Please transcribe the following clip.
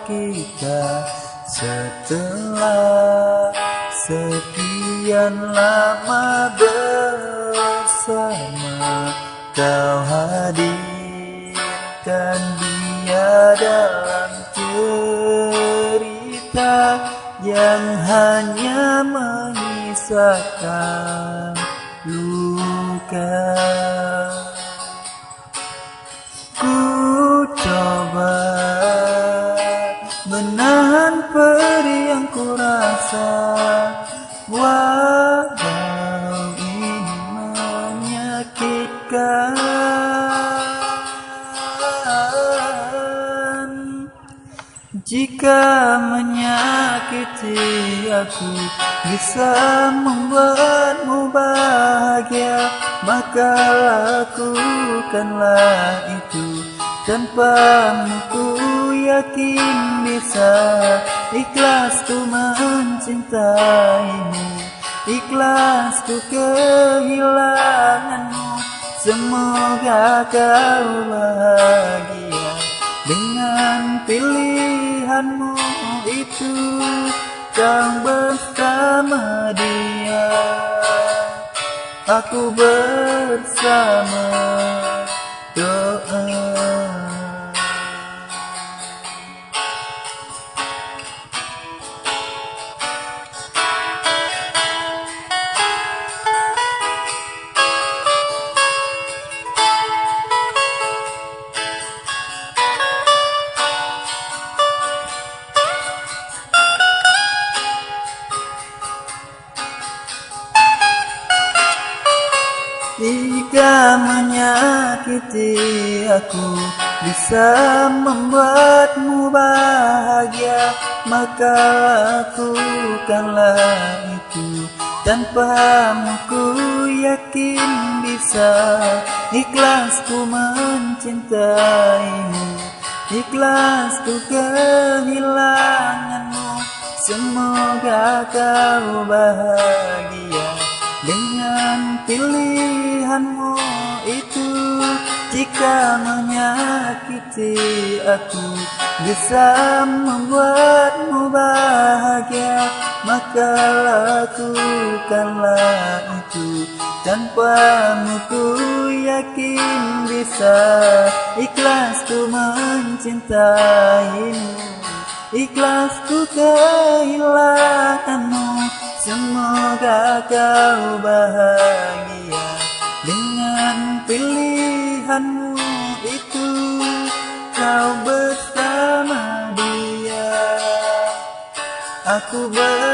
kita setelah sekian lama bersama. Kau hadirkan dia dalam cerita yang hanya menyisakan luka. Ku coba menahan perih yang ku rasa, walau ini menyakitkan. Jika menyakiti aku bisa membuatmu bahagia, maka lakukanlah itu. Tanpamu ku yakin bisa ikhlas ku mencintaimu, ikhlas ku kehilanganmu. Semoga kau bahagia dengan pilihanmu itu. Kau bersama dia, aku bersama doa. Jika menyakiti aku bisa membuatmu bahagia, maka lakukanlah itu. Tanpamu ku yakin bisa ikhlas ku mencintaimu, ikhlas ku kehilanganmu. Semoga kau bahagia dengan pilihanmu itu. Jika menyakiti aku bisa membuatmu bahagia, maka lakukanlah itu. Tanpamu ku yakin bisa ikhlas ku mencintaimu, ikhlas ku kehilanganmu. Semoga kau bahagia dengan pilihanmu itu. Kau bersama dia, aku bersama